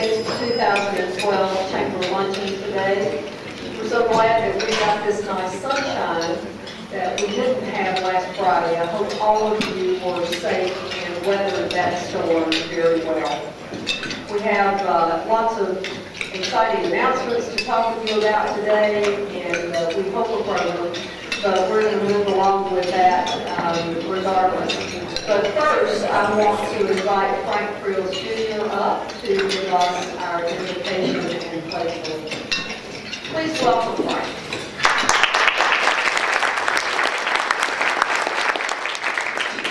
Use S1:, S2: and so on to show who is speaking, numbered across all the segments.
S1: States 2012 Chamber Luncheon today. We're so glad that we got this nice sunshine that we didn't have last Friday. I hope all of you were safe and weathered that storm very well. We have lots of exciting announcements to talk with you about today, and we hope we're program, but we're going to move along with that regardless. But first, I want to invite Frank Friels Jr. up to give us our invitation and pledge. Please welcome Frank.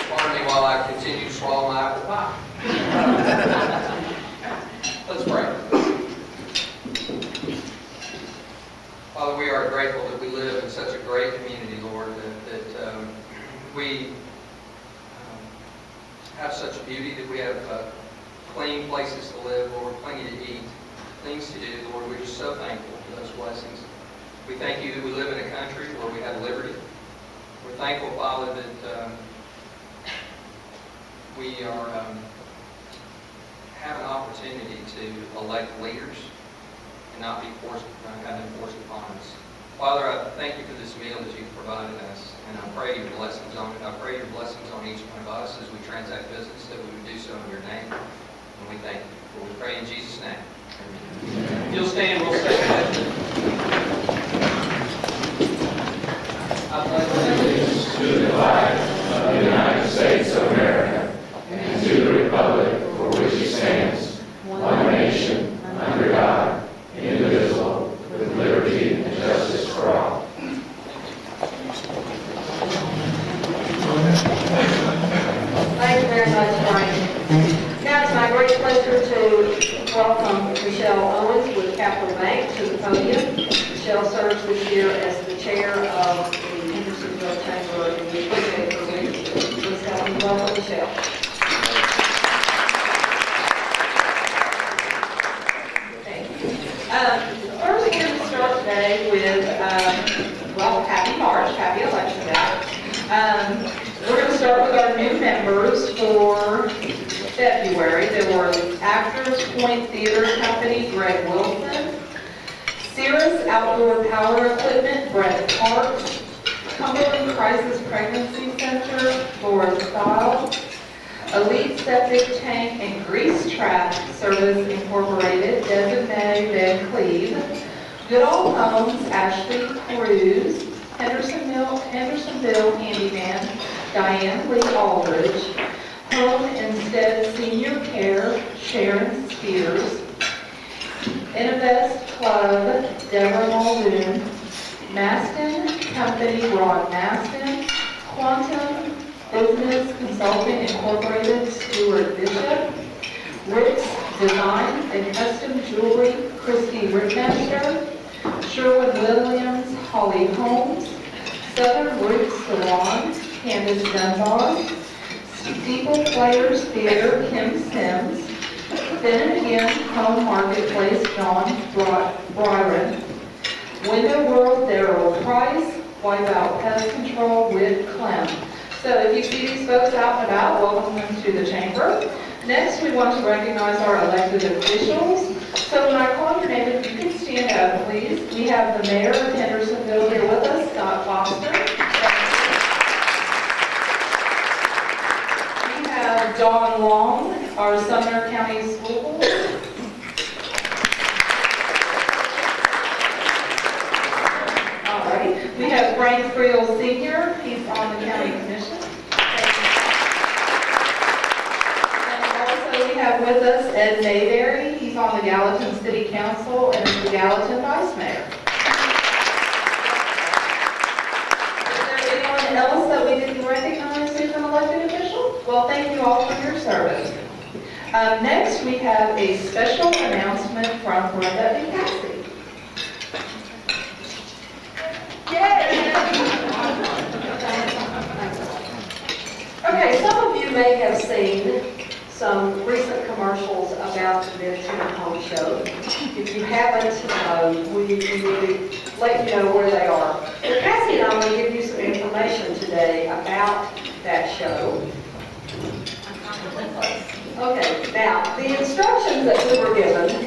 S2: Pardon me while I continue to swallow my apple pie. Let's pray. Father, we are grateful that we live in such a great community, Lord, that we have such beauty, that we have clean places to live, Lord, plenty to eat, things to do, Lord. We're just so thankful for those blessings. We thank you that we live in a country where we have liberty. We're thankful, Father, that we are have an opportunity to elect leaders and not be forced, have them forced upon us. Father, I thank you for this meal that you've provided us, and I pray your blessings on it. I pray your blessings on each one of us as we transact business, that we would do so in your name, and we thank you. For we pray in Jesus' name. Amen. If you'll stand, we'll say
S3: I pledge allegiance to the flag of the United States of America and to the republic for which it stands, one nation, under God, indivisible, with liberty and justice for all.
S1: Thank you very much, Frank. Now it's my great pleasure to welcome Michelle Owens with Capital Bank to the podium. Michelle serves this year as the chair of the Hendersonville Chamber, and we appreciate her leadership. Please help me welcome Michelle. Thank you. First, we're going to start today with, happy March, happy election day. We're going to start with our new members for February. There were Actors Point Theater Company, Greg Wilson; Cirrus Outdoor Power Equipment, Brett Parks; Cumberland Crisis Pregnancy Center, Laura Stiles; Elite Septic Tank and Grease Trap Service Incorporated, Designee Ben Cleve; Goodall Homes, Ashley Cruz; Hendersonville Handyman, Diane Lee Aldridge; Home Instead Senior Care, Sharon Spears; Innovest Club, Deborah Muldoon; Maston Company, Ron Maston; Quantum Business Consulting Incorporated, Stuart Bishop; Rick's Design and Custom Jewelry, Christy Rickmaster; Sherwin-Williams, Holly Holmes; Southern Roots Salon, Candace Dunbar; Steeple Players Theater, Kim Sims; Then Again Home Marketplace, John Byron; Window World, Darrell Price; Wipeout Pest Control, Whit Clem. So if you see these folks out and about, welcome them to the chamber. Next, we want to recognize our elected officials. So when I call your name, if you can stand up, please. We have the mayor of Hendersonville here with us, Scott Foster. We have Dawn Long, our Sumner County School Board. All right. We have Frank Friels Sr. He's on the county commission. We have with us Ed Mayberry. He's on the Gallatin City Council and is the Gallatin Vice Mayor. Is there anyone else that we didn't recognize who's an elected official? Well, thank you all for your service. Next, we have a special announcement from Brenda and Cassie. Yay! Okay, some of you may have seen some recent commercials about the Luncheon Home Show. If you haven't, we need to let you know where they are. But Cassie and I will give you some information today about that show. Okay, now, the instructions that we were given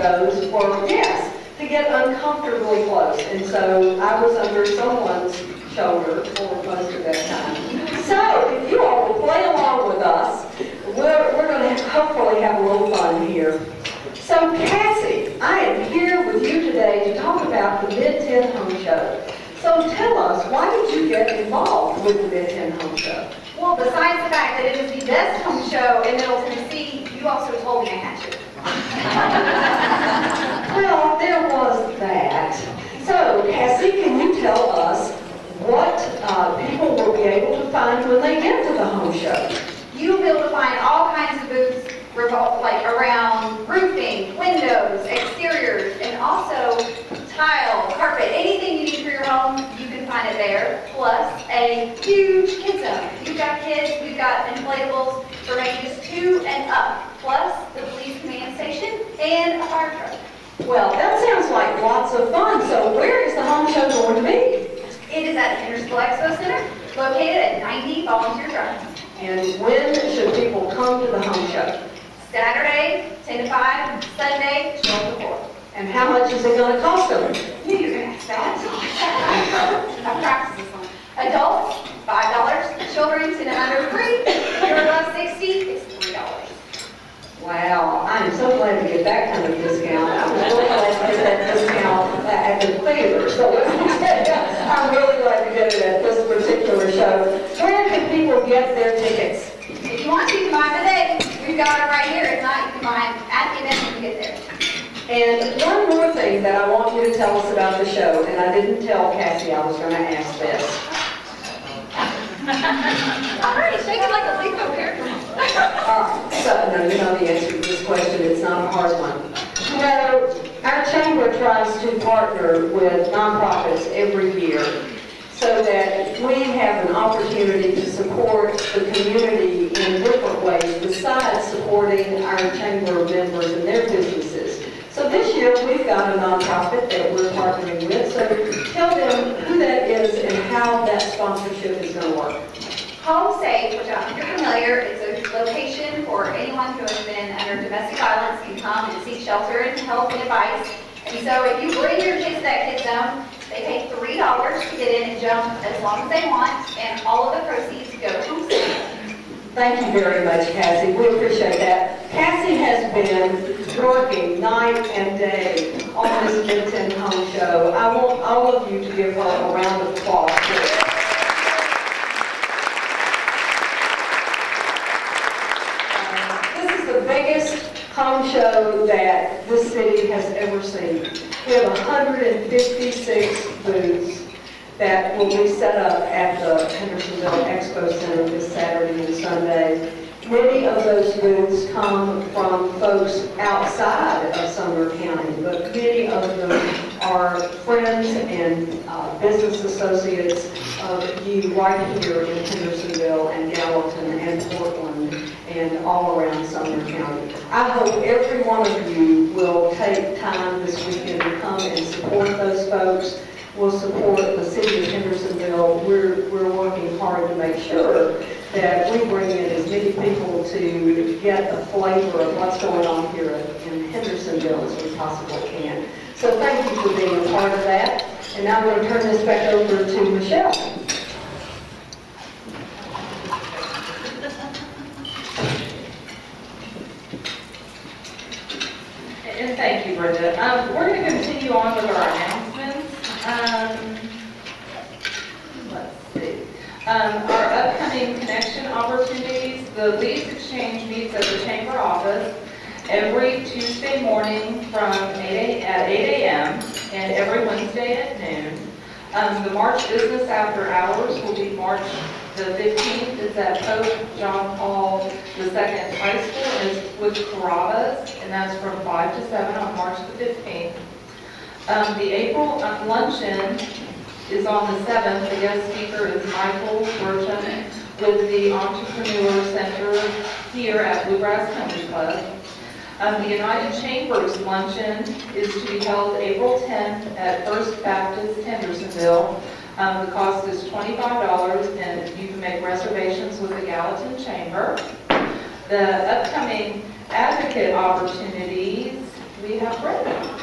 S4: those were, yes, to get uncomfortably close. And so I was under someone's shoulder for most of that time. So if you all will play along with us, we're going to hopefully have a little fun here. So Cassie, I am here with you today to talk about the Mid-10 Home Show. So tell us, why did you get involved with the Mid-10 Home Show?
S5: Well, besides the fact that it is the best home show in Middle Tennessee, you also told me I had to.
S4: Well, there was that. So Cassie, can you tell us what people will be able to find when they get to the home show?
S5: You'll be able to find all kinds of booths like around roofing, windows, exteriors, and also tile, carpet, anything you need for your home, you can find it there. Plus a huge kids zone. If you've got kids, we've got inflatables for ages 2 and up. Plus the police command station and a fire truck.
S4: Well, that sounds like lots of fun. So where is the home show going to be?
S5: It is at the Hendersonville Expo Center, located at 90 Volunteer Drive.
S4: And when should people come to the home show?
S5: Saturday, 10 to 5, Sunday, 12 to 4.
S4: And how much is it going to cost them?
S5: Knew you were going to ask that. I practiced this one. Adults, $5. Children, 10 and under, free. If you're above 60, it's $3.
S4: Wow, I'm so glad to get that kind of discount. I was really glad to get that discount at the theater. So I'm really glad to get it at this particular show. Where can people get their tickets?
S5: If you want to, you can buy them today. We've got it right here. If not, you can buy them at the event when you get there.
S4: And one more thing that I want you to tell us about the show, and I didn't tell Cassie I was going to ask this.
S5: All right, shake it like a Lego character.
S4: All right, so no, you know the answer to this question. It's not a hard one. You know, our chamber tries to partner with nonprofits every year so that we have an opportunity to support the community in different ways besides supporting our chamber members and their businesses. So this year we've got a nonprofit that we're partnering with. So tell them who that is and how that sponsorship is going to work.
S5: Home Safe, which if you're familiar, it's a location for anyone who has been under domestic violence can come and seek shelter and help and advice. And so if you bring your kids to that kids zone, they pay $3 to get in and jump as long as they want, and all of the proceeds go to Home Safe.
S4: Thank you very much, Cassie. We appreciate that. Cassie has been working night and day on this Mid-10 Home Show. I want all of you to give her a round of applause. This is the biggest home show that this city has ever seen. We have 156 booths that will be set up at the Hendersonville Expo Center this Saturday and Sunday. Many of those booths come from folks outside of Sumner County, but many of them are friends and business associates of you right here in Hendersonville and Gallatin and Portland and all around Sumner County. I hope every one of you will take time this weekend to come and support those folks. We'll support the city of Hendersonville. We're working hard to make sure that we bring in as many people to get a flavor of what's going on here in Hendersonville as we possibly can. So thank you for being a part of that. And now I'm going to turn this back over to Michelle.
S1: And thank you, Brenda. We're going to continue on with our announcements. Let's see. Our upcoming connection opportunities, the leads exchange meets at the chamber office every Tuesday morning at 8 a.m. and every Wednesday at noon. The March business after hours will be March the 15th. It's at Pope John Paul II High School, and it's with Carrabba's, and that's from 5 to 7 on March the 15th. The April luncheon is on the 7th. The guest speaker is Michael Burcham with the Entrepreneur Center here at Bluegrass Country Club. The United Chambers Luncheon is to be held April 10th at First Baptist Hendersonville. The cost is $25, and you can make reservations with the Gallatin Chamber. The upcoming advocate opportunities, we have Brenda.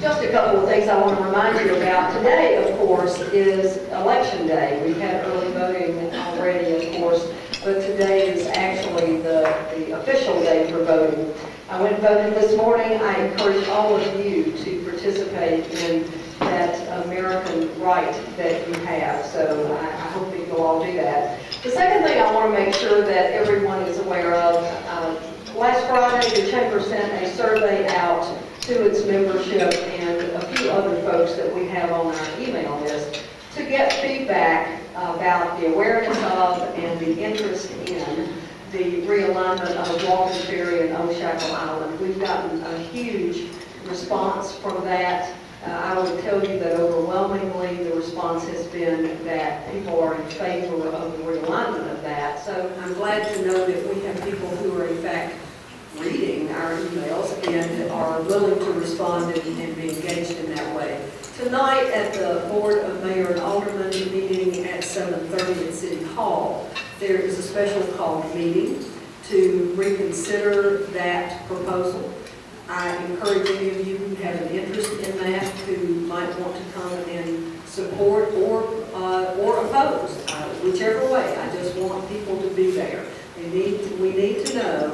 S4: Just a couple of things I want to remind you about. Today, of course, is Election Day. We've had early voting already, of course, but today is actually the official day for voting. I went and voted this morning. I encourage all of you to participate in that American right that you have. So I hope that you'll all do that. The second thing I want to make sure that everyone is aware of, last Friday the Chamber sent a survey out to its membership and a few other folks that we have on our email list to get feedback about the awareness of and the interest in the realignment of Walton Ferry and Old Shackle Island. We've gotten a huge response from that. I would tell you that overwhelmingly the response has been that people are in favor of the realignment of that. So I'm glad to know that we have people who are in fact reading our emails and are willing to respond and be engaged in that way. Tonight at the Board of Mayor and Alderman meeting at 7:30 at City Hall, there is a special called meeting to reconsider that proposal. I encourage any of you who have an interest in that, who might want to come and support or oppose, whichever way. I just want people to be there. We need to know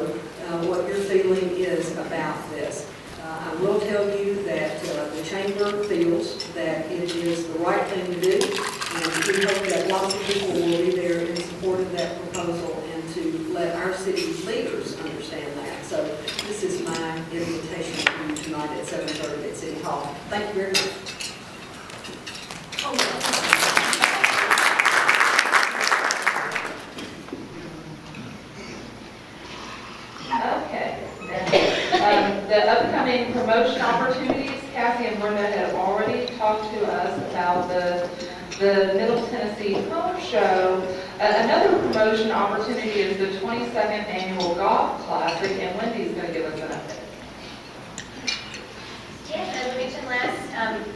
S4: what your feeling is about this. I will tell you that the Chamber feels that it is the right thing to do, and we hope that lots of people will be there in support of that proposal and to let our city leaders understand that. So this is my invitation to you tonight at 7:30 at City Hall. Thank you very much.
S1: Okay. The upcoming promotion opportunities, Kathy and Brenda have already talked to us about the Middle Tennessee Home Show. Another promotion opportunity is the 22nd Annual Golf Classic, and Wendy's going to give us an update.
S6: Yes, as mentioned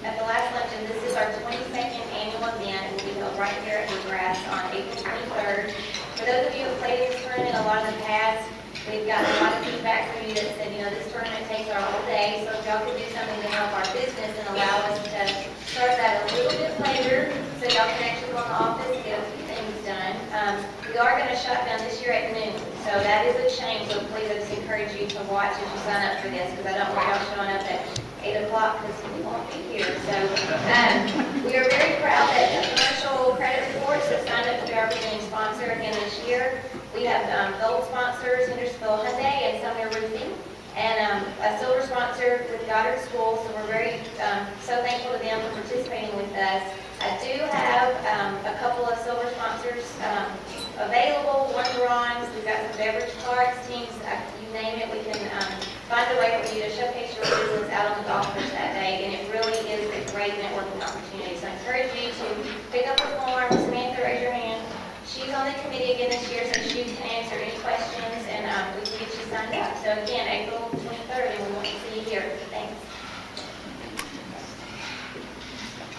S6: at the last luncheon, this is our 22nd annual event. It will be held right here at the grass on April 23rd. For those of you who have played in this tournament a lot in the past, we've gotten a lot of feedback from you that said, this tournament takes our whole day, so if y'all could do something to help our business and allow us to start that a little bit later, so y'all can actually go in the office and get a few things done. We are going to shut down this year at noon, so that is a change, so please I just encourage you to watch as you sign up for this, because I don't want y'all showing up at 8 o'clock because we won't be here. So we are very proud that the commercial credit reports have signed up to be our beginning sponsor again this year. We have gold sponsors, Hendersonville Hyundai and Sumner Roofing, and a silver sponsor with Goddard School, so we're very so thankful to them for participating with us. I do have a couple of silver sponsors available, one bronze. We've got some beverage cards, teams, you name it, we can find a way for you to showcase your business out on the golf course that day, and it really is a great networking opportunity. So I encourage you to pick up a form. Samantha, raise your hand. She's on the committee again this year, so she can answer any questions, and we can get you signed up. So again, April 23rd, and we want to see you here. Thanks.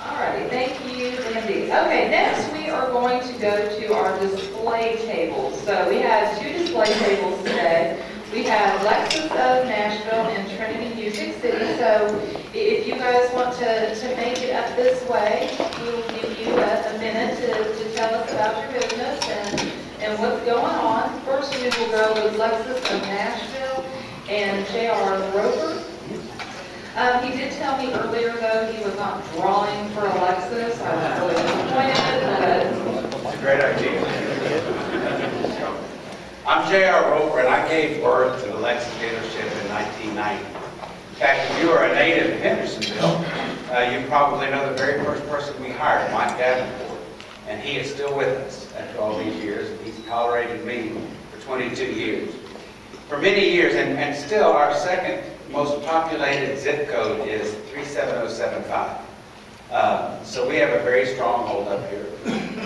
S1: All righty, thank you, Wendy. Okay, next we are going to go to our display tables. So we have two display tables today. We have Lexus of Nashville and Trinity Music City. So if you guys want to make it up this way, we will give you a minute to tell us about your business and what's going on. First we will go with Lexus of Nashville and J.R. Roper. He did tell me earlier, though, he was not drawing for a Lexus. I was really disappointed, but...
S7: It's a great idea. I'm J.R. Roper, and I gave birth to the Lexus dealership in 1990. In fact, if you are a native of Hendersonville, you probably know the very first person we hired, Mike Davenport, and he is still with us after all these years, and he's tolerated me for 22 years. For many years, and still our second most populated zip code is 37075. So we have a very strong hold up here.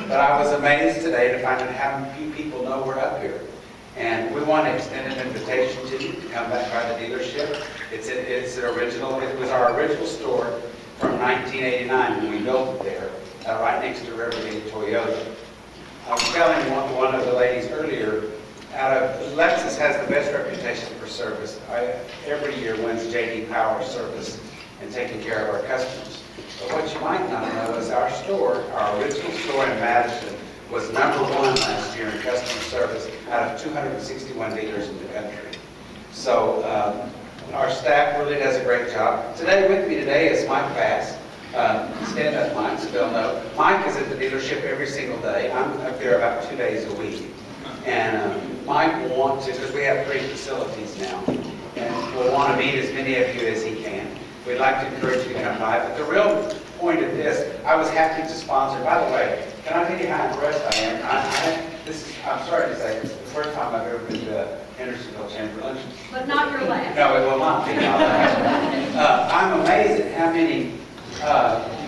S7: But I was amazed today to find out how few people know we're up here. And we want to extend an invitation to you to come back by the dealership. It was our original store from 1989 when we built it there, right next to Rivergate Toyota. I was telling one of the ladies earlier, out of Lexus every year wins J.D. Power service and taking care of our customers. But what you might not know is our store, our original store in Madison, was #1 last year in customer service out of 261 dealers in the country. So our staff really does a great job. Today with me today is Mike Bass. Stand up, Mike, so they'll know. Mike is at the dealership every single day. I'm up there about 2 days a week. And Mike will want to, because we have 3 facilities now, and will want to meet as many of you as he can. We'd like to encourage you to come by. But the real point of this, I was happy to sponsor. By the way, can I tell you how impressed I am? I'm sorry to say, this is the first time I've ever been to Hendersonville Chamber Luncheon.
S5: But not your last.
S7: No, it will not be my last. I'm amazed at how many,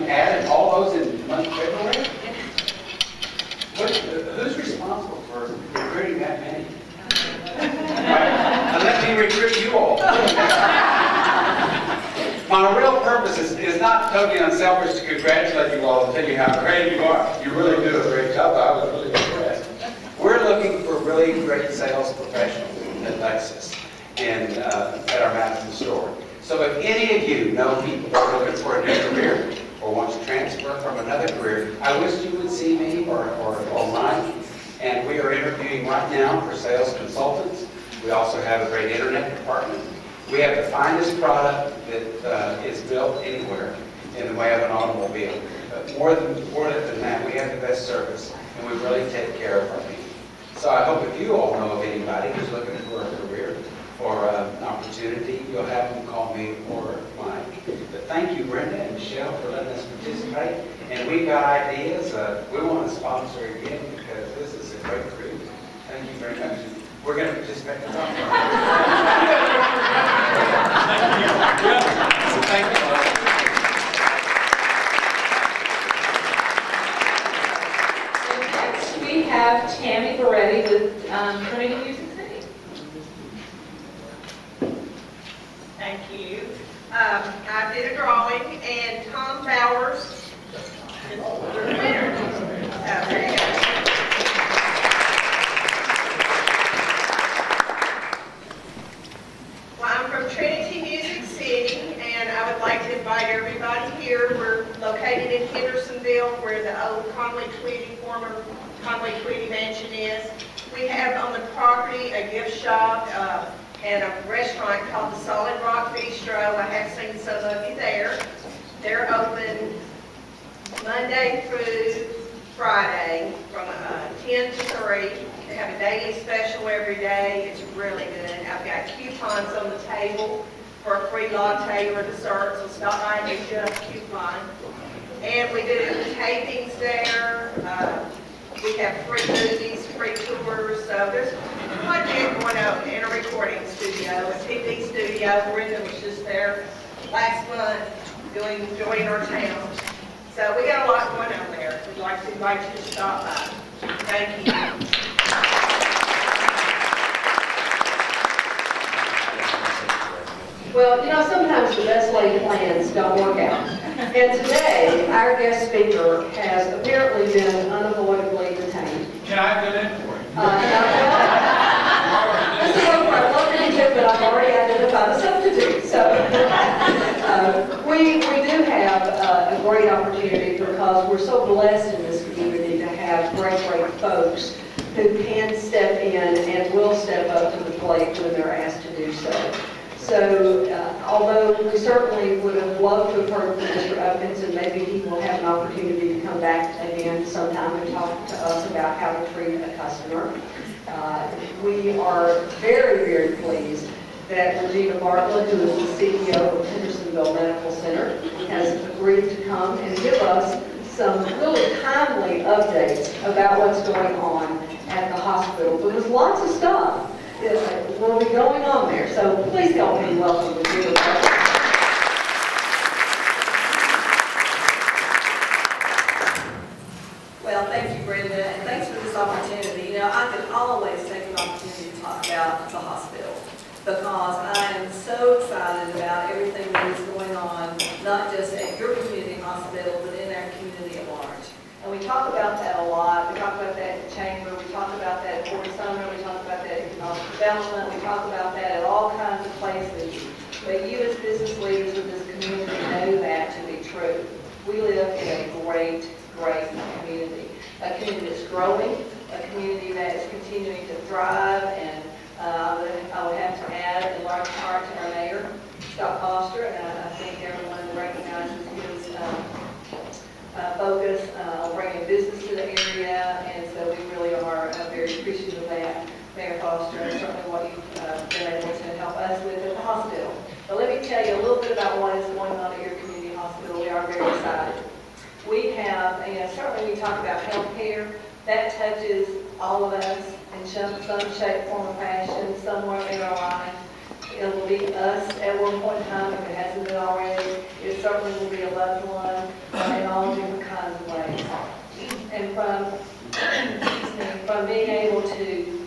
S7: you added all those in the month of February? Who's responsible for recruiting that many? Right. Now let me recruit you all. My real purpose is not totally unselfish to congratulate you all and tell you how great you are. You really do a great job. I was really impressed. We're looking for really great sales professionals at Lexus and at our Madison store. So if any of you know people that are looking for a new career or want to transfer from another career, I wish you would see me or Mike. And we are interviewing right now for sales consultants. We also have a great internet department. We have the finest product that is built anywhere in the way of an automobile. But more than that, we have the best service, and we really take care of our people. So I hope if you all know of anybody who's looking for a career or an opportunity, you'll have them call me or Mike. But thank you, Brenda and Michelle, for letting us participate. And we've got ideas. We want to sponsor again because this is a great group. Thank you very much. We're going to participate in the talk. Thank you.
S1: Next, we have Tammy Beretti with Trinity Music City.
S8: Thank you. I did a drawing, and Tom Bowers is the winner. There you go. Well, I'm from Trinity Music City, and I would like to invite everybody here. We're located in Hendersonville, where the old former Conway Tweedy Mansion is. We have on the property a gift shop and a restaurant called the Solid Rock Bistro. I have seen some of you there. They're open Monday through Friday from 10 to 3. They have a daily special every day. It's really good. I've got coupons on the table for a free latte or dessert, so stop by and get you a coupon. And we do tapings there. We have free movies, free tours. So there's quite a bit going on in a recording studio, a TV studio. Brenda was just there last month enjoying our town. So we got a lot going on there. We'd like to invite you to stop by. Thank you.
S4: Well, you know, sometimes the best laid plans don't work out. And today, our guest speaker has apparently been unavoidably detained.
S3: Can I fill in for you?
S4: Mr. Roper, I love to do, but I've already identified a substitute. So we do have a great opportunity because we're so blessed in this community to have great folks who can step in and will step up to the plate when they're asked to do so. So although we certainly would have loved to have heard from Mr. Opens, and maybe he will have an opportunity to come back again sometime and talk to us about how to treat a customer. We are very pleased that Regina Bartlett, who is the CEO of Hendersonville Medical Center, has agreed to come and give us some really timely updates about what's going on at the hospital, because lots of stuff will be going on there. So please help me welcome Regina Bartlett.
S9: Well, thank you, Brenda, and thanks for this opportunity. You know, I could always take an opportunity to talk about the hospital because I am so excited about everything that is going on, not just at your community hospital, but in our community at large.
S4: And we talk about that a lot. We talk about that at the Chamber. We talk about that at Fort Sumner. We talk about that at economic development. We talk about that at all kinds of places. But you as business leaders of this community know that to be true. We live in a great, great community. A community that's growing, a community that is continuing to thrive, and I would have to add in large part to our mayor, Scott Foster, and I think everyone recognizes his focus on bringing business to the area, and so we really are very appreciative of that, Mayor Foster, and certainly what you've been able to help us with at the hospital. But let me tell you a little bit about what is going on at your community hospital. We are very excited. We have, certainly we talk about health care. That touches all of us in some shape, form, or fashion, somewhere in our life. It will be us at one point in time, if it hasn't been already. It certainly will be a loved one in all different kinds of ways. And from being able to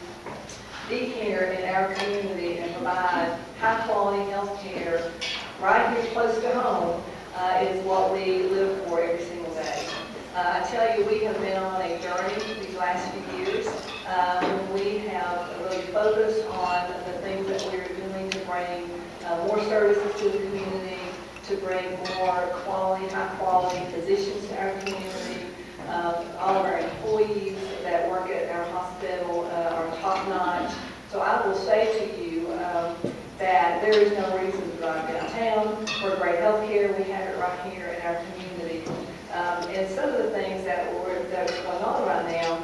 S4: be here in our community and provide high-quality health care right here close to home is what we live for every single day. I tell you, we have been on a journey these last few years. We have really focused on the things that we're doing to bring more services to the community, to bring more quality, high-quality physicians to our community. All of our employees that work at our hospital are top-notch. So I will say to you that there is no reason to drive downtown for great health care. We have it right here in our community. And some of the things that's going on right now,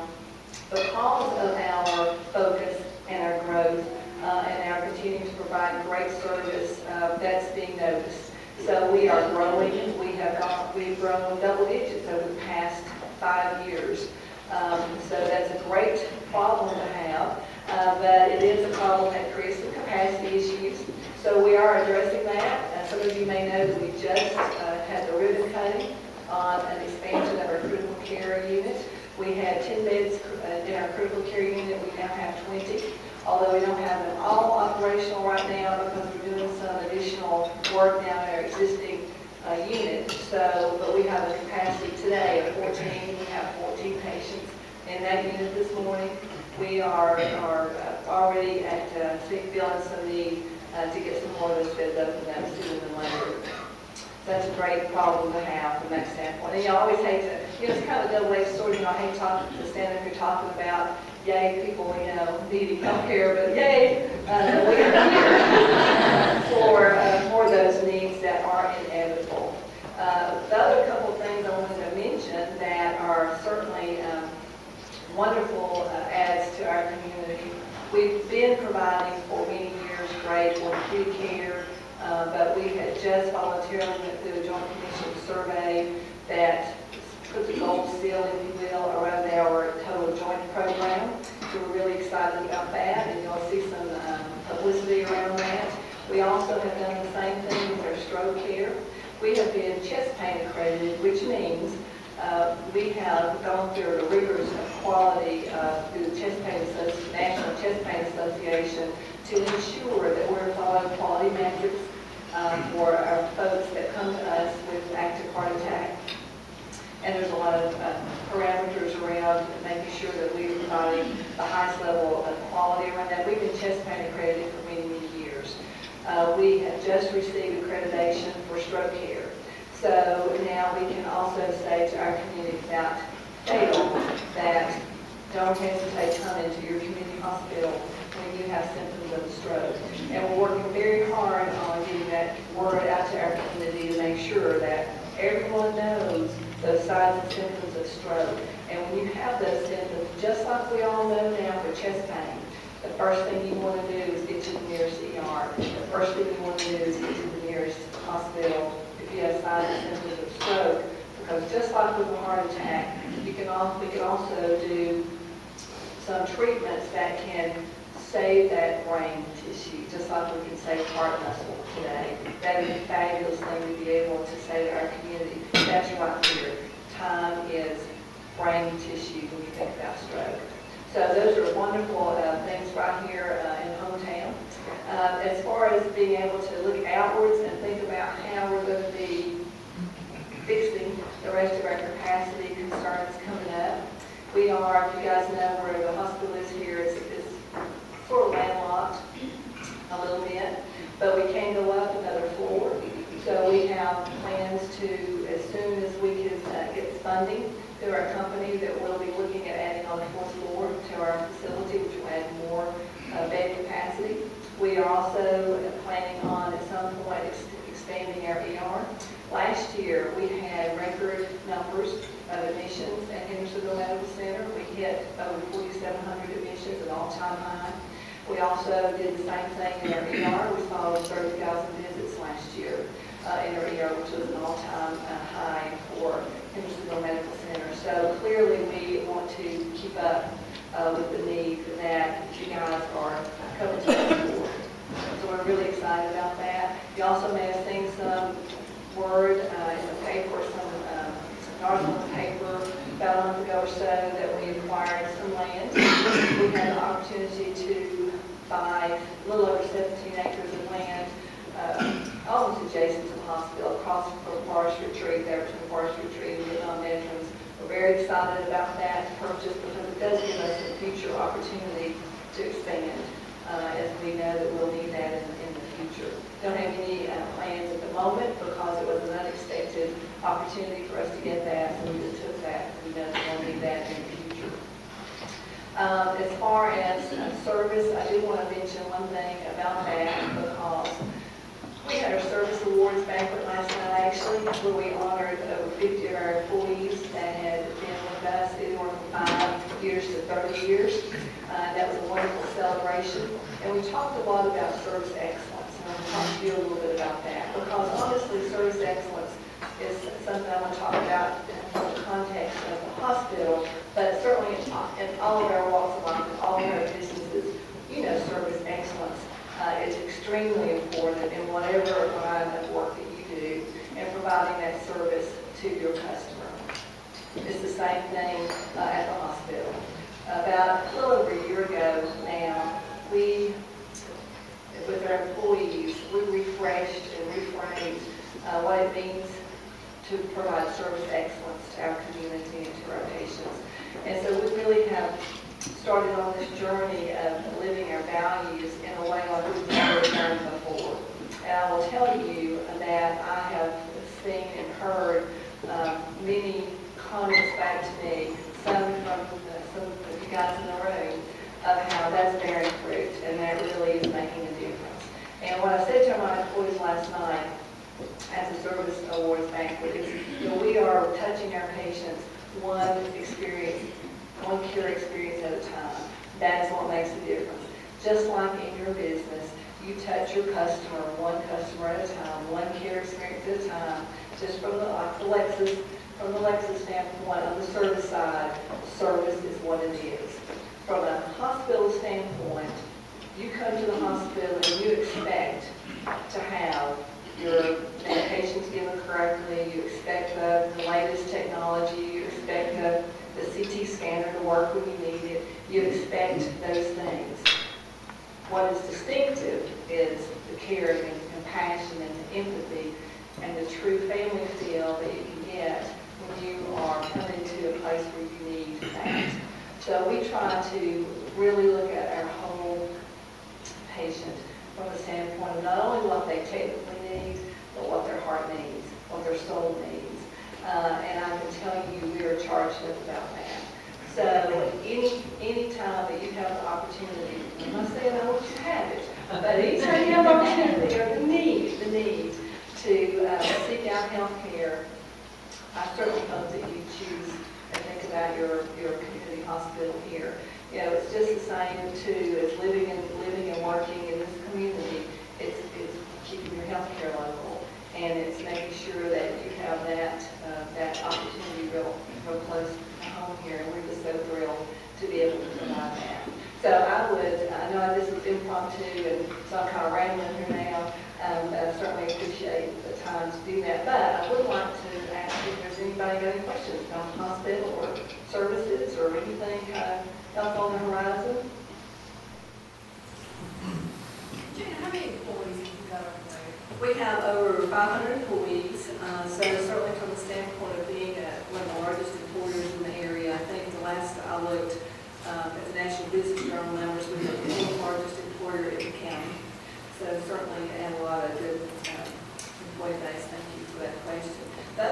S4: because of our focus and our growth and our continuing to provide great service, that's being noticed. So we are growing. We've grown double digits over the past 5 years. So that's a great problem to have, but it is a problem that creates some capacity issues. So we are addressing that. Some of you may know that we just had the ribbon cutting on an expansion of our critical care unit. We had 10 beds in our critical care unit. We now have 20, although we don't have them all operational right now because we're doing some additional work down in our existing unit. So, but we have a capacity today of 14. We have 14 patients in that unit this morning. We are already at feeling some need to get some more of those beds open that sooner than later. That's a great problem to have from that standpoint. And you always hate to, it's kind of a double-edged sword. I hate to stand up here talking about, yay, people, needing health care, but yay, we are here for those needs that are inevitable. The other couple of things I wanted to mention that are certainly wonderful adds to our community. We've been providing for many years great orthopedic care, but we had just voluntarily went through a joint commission survey that put the gold seal, if you will, around our total joint program. So we're really excited about that, and you'll see some publicity around that. We also have done the same thing with our stroke care. We have been chest pain accredited, which means we have gone through a rigorous quality through the National Chest Pain Association to ensure that we're following quality metrics for our folks that come to us with active heart attack. And there's a lot of parameters around making sure that we're providing the highest level of quality around that. We've been chest pain accredited for many, many years. We have just received accreditation for stroke care. So now we can also say to our community without fail that don't hesitate to come into your community hospital when you have symptoms of a stroke. And we're working very hard on getting that word out to our community to make sure that everyone knows those signs and symptoms of stroke. And when you have those symptoms, just like we all know now for chest pain, the first thing you want to do is get to the nearest ER. The first thing you want to do is get to the nearest hospital if you have signs and symptoms of stroke. Because just like with a heart attack, we can also do some treatments that can save that brain tissue, just like we can save heart muscle today. That is a fabulous thing to be able to say to our community. That's right here. Time is brain tissue when you think about stroke. So those are wonderful things right here in hometown. As far as being able to look outwards and think about how we're going to be fixing the rest of our capacity concerns coming up. We are, if you guys know where the hospital is here, it's sort of landlocked a little bit, but funding through our company that will be looking at adding on the fourth floor to our facility, which will add more bed capacity. We are also planning on, at some point, expanding our ER. Last year, we had record numbers of admissions at Hendersonville Medical Center. We hit over 4,700 admissions, an all-time high. We also did the same thing in our ER. We saw 30,000 visits last year in our ER, which was an all-time high for Hendersonville Medical Center. So clearly, we want to keep up with the need that you guys are coming to us for. So we're really excited about that. You also may have seen some word in the paper, some article in the paper about a month ago or so that we acquired some land. We had the opportunity to buy a little over 17 acres of land almost adjacent to the hospital, across from Forest Retreat, there between Forest Retreat and Vietnam veterans. We're very excited about that purchase because it does give us a future opportunity to expand, as we know that we'll need that in the future. Don't have any plans at the moment because it was an unexpected opportunity for us to get that, so we just took that. We know that we'll need that in the future. As far as service, I do want to mention one thing about that because we had our service awards banquet last night, actually, where we honored over 50 of our employees that had been with us anywhere from 5 years to 30 years. That was a wonderful celebration. And we talked a lot about service excellence. And I'll talk to you a little bit about that because honestly, service excellence is something I want to talk about in the context of the hospital, but certainly in all of our walks of life, in all of our businesses, you know, service excellence is extremely important in whatever line of work that you do and providing that service to your customer. It's the same thing at the hospital. About a little over a year ago now, we, with our employees, we refreshed and rephrased what it means to provide service excellence to our community and to our patients. And so we really have started on this journey of living our values in a way like we've never done before. And I will tell you that I have seen and heard many comments back to me, some from some of you guys in the room, of how that's bearing fruit and that really is making a difference. And what I said to my employees last night at the service awards banquet is, you know, we are touching our patients one care experience at a time. That is what makes a difference. Just like in your business, you touch your customer one customer at a time, one care experience at a time. Just from the Lexus standpoint, on the service side, service is what it is. From a hospital standpoint, you come to the hospital and you expect to have your medications given correctly, you expect the latest technology, you expect the CT scanner to work when you need it, you expect those things. What is distinctive is the care and compassion and the empathy and the true family feel that you can get when you are coming to a place where you need that. So we try to really look at our whole patient from the standpoint of not only what they technically need, but what their heart needs, what their soul needs. And I can tell you, we are charged up about that. So any time that you have the opportunity, I'm not saying I want you to have it, but anytime you have the opportunity or the need to seek out health care, I certainly hope that you choose and think about your community hospital here. You know, it's just the same too as living and working in this community. It's keeping your health care local, and it's making sure that you have that opportunity real close to home here. And we're just so thrilled to be able to provide that. So I know this is impromptu, and so I'm kind of rambling here now. I certainly appreciate the time to do that, but I would like to ask if there's anybody got any questions about the hospital or services or anything else on the horizon.
S9: Gina, how many employees have you got over there? We have over 500 employees, so certainly from the standpoint of being one of the largest employers in the area, I think the last I looked at the National Business Journal numbers, we were the 4th largest employer in the county. So certainly have a lot of good employee base. Thank you for that question. The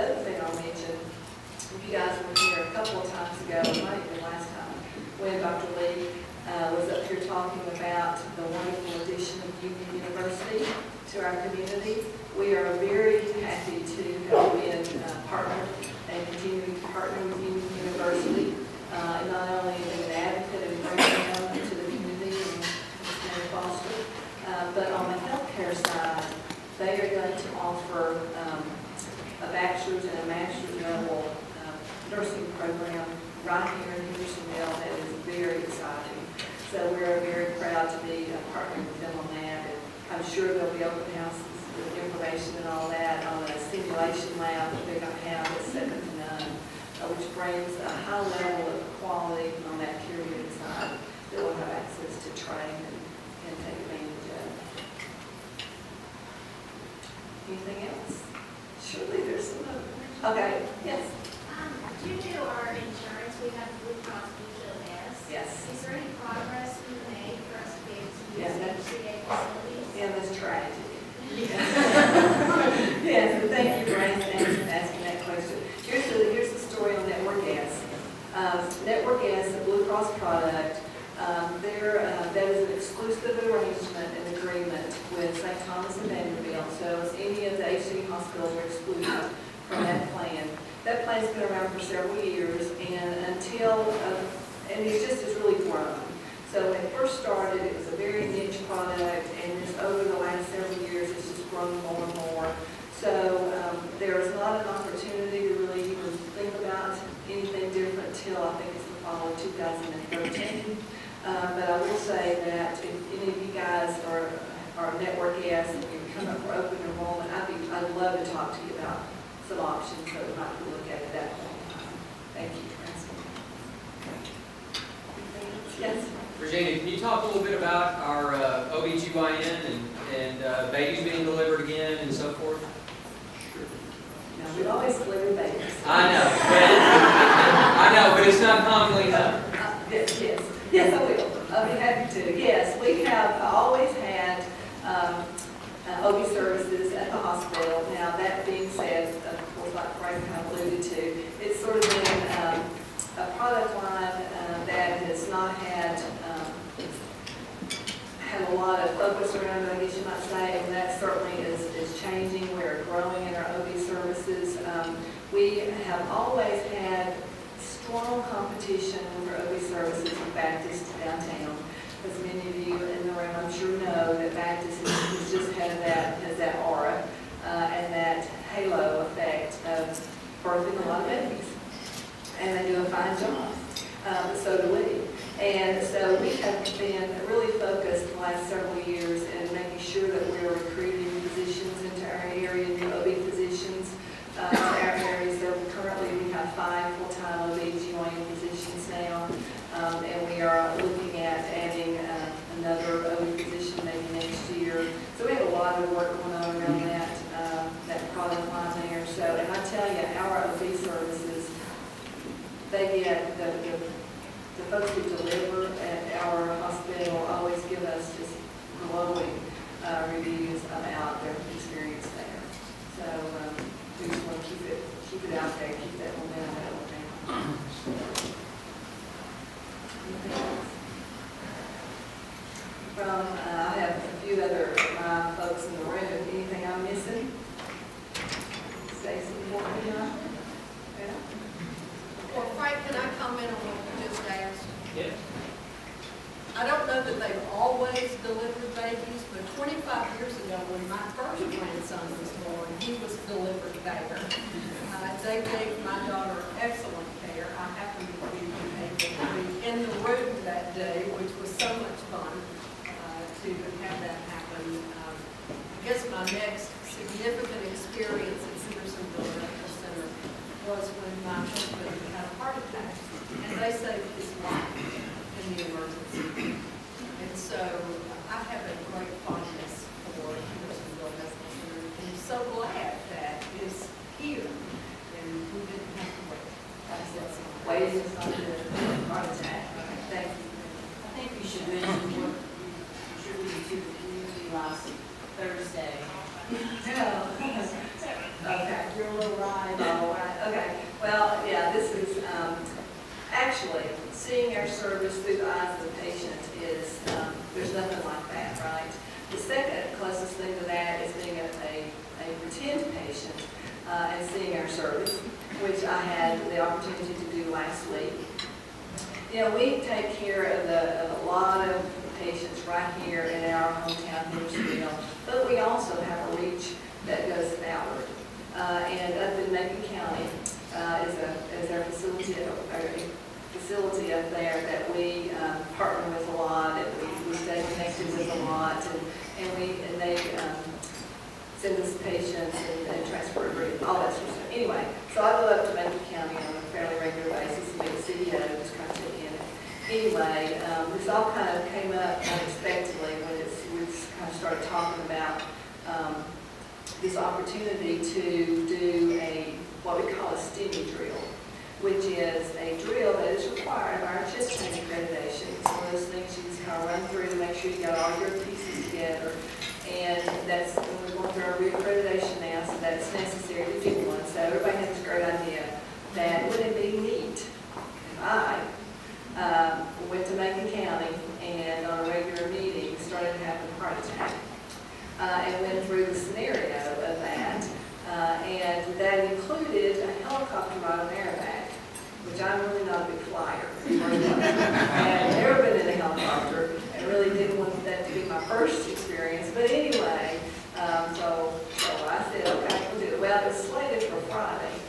S9: other thing I'll mention talking about the wonderful addition of Union University to our community. We are very happy to have been partnered and continuing to partner with Union University, not only as an advocate and bringing them to the community and foster, but on the healthcare side, they are going to offer a bachelor's and a master's level nursing program right here in Hendersonville that is very exciting. So we're very proud to be partnering with them on that. And I'm sure there'll be open houses with information and all that on a simulation lab that they're going to have that's second to none, which brings a high level of quality on that caregiving side that we'll have access to train and take advantage of. Anything else? Surely there's some other. Okay, yes.
S10: Due to our insurance, we have Blue Cross Blue Shield S.
S9: Yes.
S10: Is there any progress we've made for us to be able to use
S9: Yes, that's-
S10: HCA facilities?
S9: Yeah, that's tragedy. Yes, and thank you for asking that question. Here's the story on Network S. Network S, a Blue Cross product, that is an exclusive arrangement and agreement with St. Thomas and Vanderbilt. So as any of the HCA hospitals are excluded from that plan. That plan's been around for several years, and and it's really grown. So when it first started, it was a very niche product, and just over the last several years, it's just grown more and more. So there is not an opportunity to really even think about anything different till I think it's the fall of 2013. But I will say that if any of you guys are Network S and you come up for open enrollment, I'd love to talk to you about some options that we might look at that point in time. Thank you for asking. Yes?
S11: Regina, can you talk a little bit about our OBGYN and babies being delivered again and so forth?
S9: Now, we've always delivered babies.
S11: I know. I know, but it's not commonly done.
S9: Yes, I will. I'll be happy to. Yes, we have always had OB services at the hospital. Now, that being said, of course, like Frank kind of alluded to, it's sort of been a product line that has not had a lot of focus around it, I guess you might say, and that certainly is changing. We're growing in our OB services. We have always had strong competition with our OB services in Baptist downtown. As many of you in the room, I'm sure know that Baptist has just has that aura and that halo effect of birthing a lot of babies. And they do a fine job, but so do we. And so we have been really focused the last several years in making sure that we're recruiting physicians into our area, new OB physicians to our area. So currently we have 5 full-time OB/GYN physicians now, and we are looking at adding another OB physician maybe next year. So we have a lot of work going on around that product line there. So, and I tell you, our OB services, they get the folks who deliver at our hospital always give us just glowing reviews about their experience there. So we just want to keep it out there, keep that momentum going. Anything else? I have a few other folks in the room. Anything I'm missing? Stacy, you want me to? Yeah.
S12: Well, Frank, can I comment on what you just asked?
S11: Yes.
S12: I don't know that they've always delivered babies, but 25 years ago, when my first grandson was born, he was delivered there. They gave my daughter excellent care. I happened to be able to be in the room that day, which was so much fun to have that happen. I guess my next significant experience at Hendersonville Medical Center was when my husband had a heart attack, and they saved his life in the emergency. And so I have a great fondness for Hendersonville Medical Center, and I'm so glad that it's here, and we didn't have to wait.
S9: Waiting is not a heart attack. Thank you.
S13: I think we should mention what you contributed to the community last Thursday.
S9: Okay, you're a little right. All right. Okay. Well, yeah, this is actually seeing our service through the eyes of the patient is had the opportunity to do last week. You know, we take care of a lot of patients right here in our hometown, Hendersonville, but we also have a reach that goes outward. And up in Macon County is our facility up there that we partner with a lot, and we stay connected with a lot, and they send us patients and transfer all that sort of stuff. Anyway, so I go up to Macon County on a fairly regular basis and meet the CEO, just kind of check in. Anyway, this all kind of came up unexpectedly when we kind of started talking about this opportunity to do what we call a STEMI drill, which is a drill that is required by our chest pain accreditation. It's one of those things you just kind of run through to make sure you got all your pieces together. And that's when we're going through our reaccreditation now, so that's necessary to do one. So everybody has this great idea that would it be neat if I went to Macon County and on a regular meeting started having a heart attack and went through the scenario of that. And that included a helicopter ride on airback, which I'm really not a big flyer. I've never been in a helicopter and really didn't want that to be my first experience. But anyway, so I said, okay, we'll do it. Well, it was slated for Friday.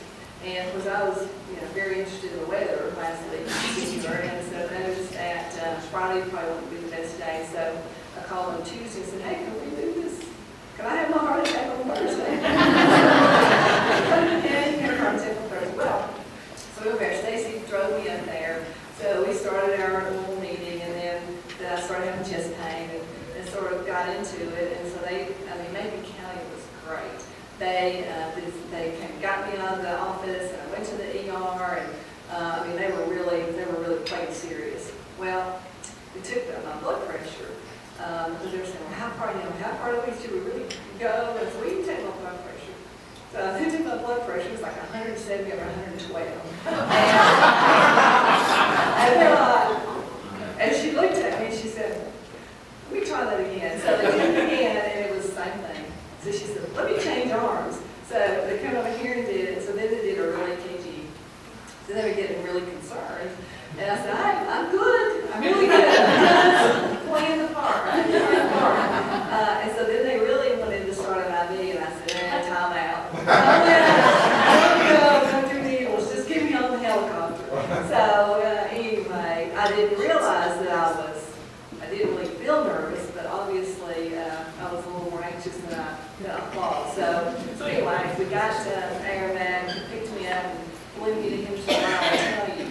S9: And of course, I was very interested in the weather last week, and so I noticed that Friday probably wouldn't be the best day. So I called on Tuesday and said, hey, can we do this? Can I have my heart attack on Thursday? Yeah, you can have a heart attack on Thursday. Well, so we were there. Stacy drove me up there. So we started our little meeting, and then I started having chest pain and sort of got into it. And so Macon County was great. They got me out of the office, and I went to the ER, and they were really quite serious. Well, we took my blood pressure, because they were saying, well, how far away should we really go? And so we can take my blood pressure. So they took my blood pressure, it was like 170 over 112. And she looked at me and she said, let me try that again. So they did it again, and it was the same thing. So she said, let me change arms. So they come over here and did it. So then they did a real EKG. So they were getting really concerned. And I said, I'm good. I'm really good. I'm just playing the part. And so then they really wanted to start an IV, and I said, time out. Don't do needles. Just get me on the helicopter. So anyway, I didn't realize that I didn't really feel nervous, but obviously I was a little more anxious than I thought. So anyway, we got airback, picked me up, and flew me to Hendersonville. I tell you,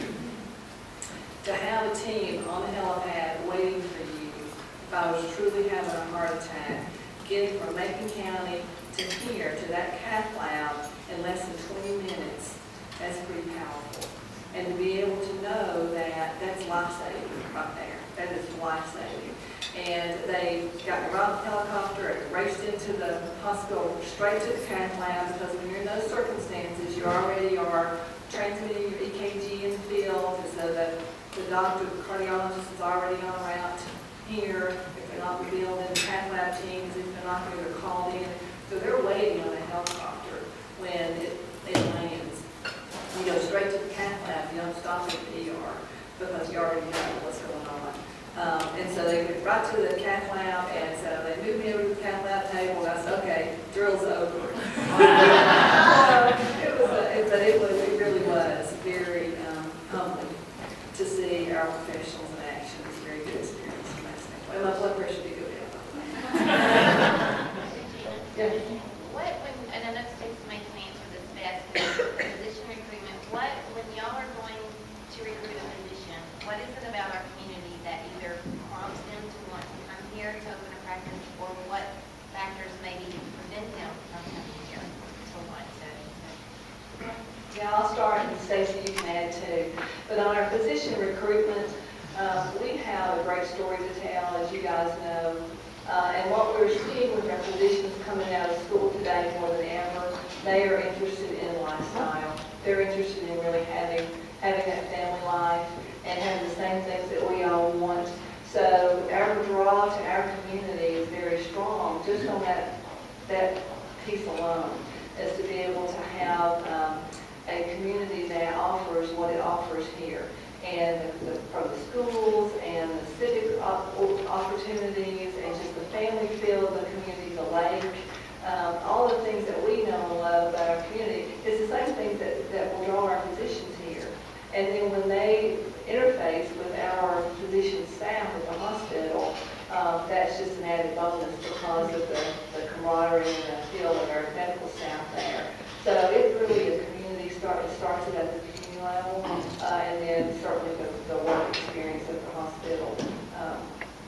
S9: to have a team on the helipad waiting for you, if I was truly having a heart attack, getting from Macon County to here, to that cath lab in less than 20 minutes, that's pretty powerful. And to be able to know that that's life-saving right there. That is life-saving. And they got me right on the helicopter and raced into the hospital, straight to the cath lab, because when you're in those circumstances, you already are transmitting your EKG in the field, and so the doctor, the cardiologist is already on route here. If they're not revealed in the cath lab teams, if they're not here, they're called in. So they're waiting on a helicopter when it lands. You go straight to the cath lab, you don't stop at the ER, because you already know what's going on. And so they went right to the cath lab, and so they moved me over to the cath lab table, and I said, okay, drill's over. It really was very humbling to see our professionals in action. It's a very good experience from that standpoint. And my blood pressure did go down. Yeah.
S6: And I know Stacy may can answer this best, but physician recruitment, when y'all are going to recruit a physician, what is it about our community that either prompts them to want to come here to open a practice, or what factors maybe prevent them from coming here to want to?
S4: Yeah, I'll start, and Stacy, you can add too. But on our physician recruitment, we have a great story to tell, as you guys know. And what we're seeing with our physicians coming out of school today more than ever, they are interested in lifestyle. They're interested in really having that family life and having the same things that we all want. So our draw to our community is very strong, just on that piece alone, is to be able to have a community that here. And from the schools and the civic opportunities and just the family feel of the community, the lake, all the things that we know and love about our community, is the same things that will draw our physicians here. And then when they interface with our physician staff at the hospital, that's just an added bonus because of the camaraderie and the feel of our medical staff there. So it's really a community start. It starts it at the community level, and then certainly the work experience at the hospital.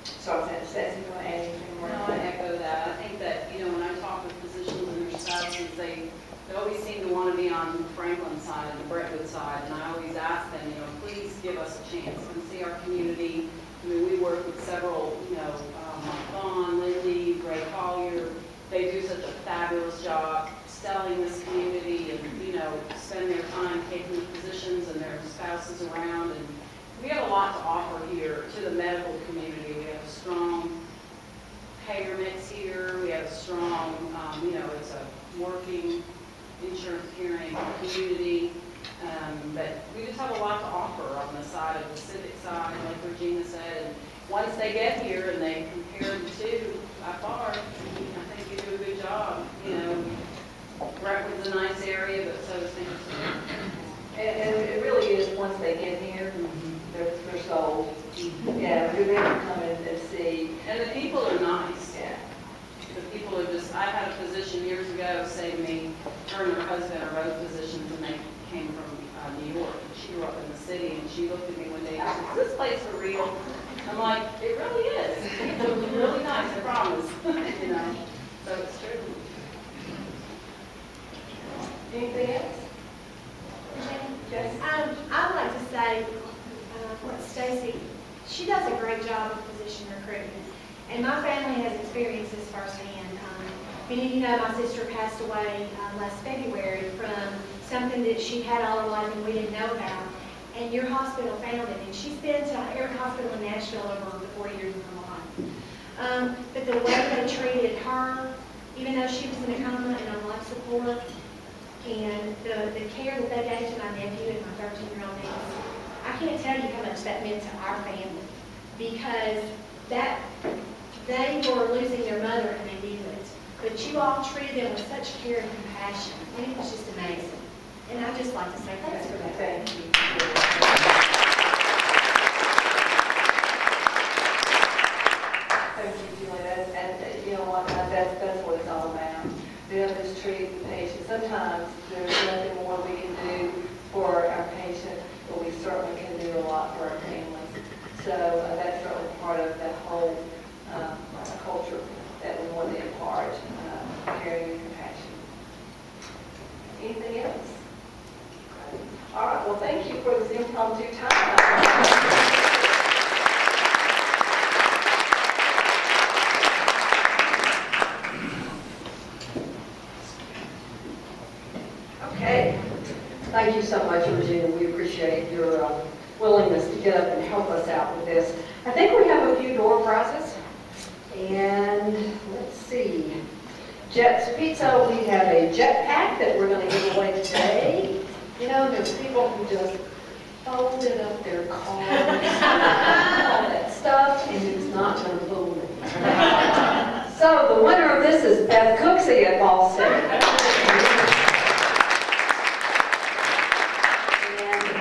S4: So I said, Stacy, you want to add anything more?
S13: No, I echo that. I think that, when I talk with physicians and their spouses, they always seem to want to be on Franklin's side and the Brentwood side, and I always ask them, please give us a chance and see our community. We work with several, Vaughn, Lindy, Ray Collier. They do such a fabulous job selling this community and, spend their time taking the physicians and their spouses around. And we have a lot to offer here to the medical community. We have a strong payer mix here. We have a strong, it's a working insurance carrying community. But we just have a lot to offer on the side of the civic side, like Regina said. And once they get here and they compare the two, by far, I think you do a good job. Brentwood's a nice area, but so is Hendersonville.
S4: And it really is, once they get here, they're sold. Yeah, you're there to come in and see.
S13: And the people are nice.
S4: Yeah.
S13: The people are just, I had a physician years ago say to me, her and her husband are both physicians, and they came from New York. And she grew up in the city, and she looked at me one day and she said, "Is this place for real?" I'm like, it really is. It's really nice, I promise. So it's true.
S4: Anything else? Yes.
S10: I'd like to say what Stacy, she does a great job of physician recruitment, and my family has experienced this firsthand. Many of my sister passed away last February from something that she had all her life and we didn't know about, and your hospital found it, and she's been to every hospital in Nashville over the 4 years of her life. But the way they treated her, even though she was in a coma and on life support, and the care that they gave to my nephew and my 13-year-old niece, I can't tell you how much that meant to our family, because they were losing their mother and they knew it. But you all treated them with such care and compassion, and it was just amazing. And I'd just like to say thanks for that.
S4: Thank you. Thank you, Julie. And you know what, that's what it's all about. Them is treating the patient. Sometimes there's nothing more we can do for our patient, but we certainly can do a lot for our families. So that's certainly part of that whole culture that we want to impart, caring and compassion. Anything else? All right, well, thank you for this impromptu time. Okay. Thank you so much, Regina. We appreciate your willingness to get up and help us out with this. I think we have a few door prizes. And let's see. Jet's Pizza, we have a jet pack that we're going to give away today. There's people who just folded up their cars, all that stuff, and it's not going to fool me. So the winner of this is Beth Cooksey at Ball City.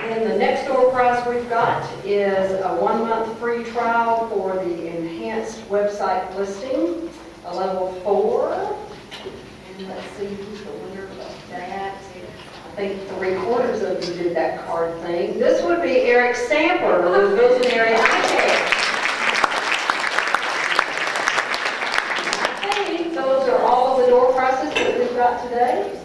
S4: And the next door prize we've got is a 1-month free trial for the enhanced website listing, a level 4. And let's see who's the winner of that. I think 3/4 of you did that card thing. This would be Eric Samper with Visionary iCare. Okay, those are all of the door prizes that we've got today.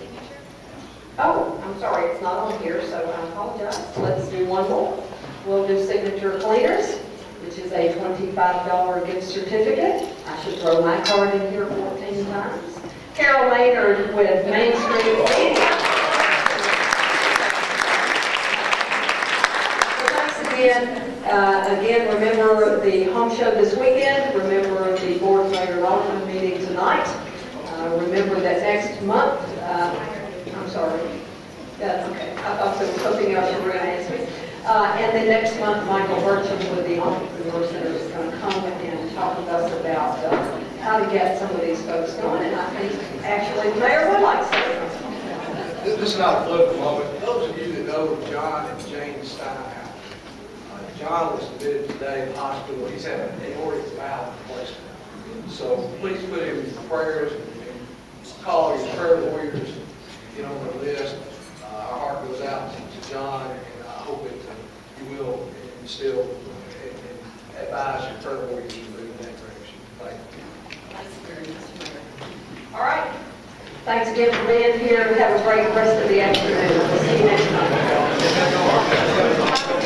S4: Oh, I'm sorry, it's not on here, so I apologize. Let's do one more. We'll do signature cleaners, which is a $25 gift certificate. I should throw my card in here 14 times. Carol Maynard with Main Street Media. So thanks again. Again, remember the home show this weekend. Remember the board mayor Alderman meeting tonight. Remember that next month, I'm sorry. That's okay. I thought there was something else you were going to ask me. And then next month, Michael Burcham with the Entrepreneur Center is going to come and talk with us about how to get some of these folks going. And I think actually the mayor would like to say something.
S14: This is not a political moment. Those of you that know John and Jane Steinhouse, John was admitted today in the hospital. He's had an aortic valve replacement. So please put him in prayers and call your prayer warriors, get on the list. Our heart goes out to John, and I hope that you will instill and advise your prayer warriors to move in that direction. Thank you.
S4: All right. Thanks again for being here. Have a great rest of the afternoon. We'll see you next time.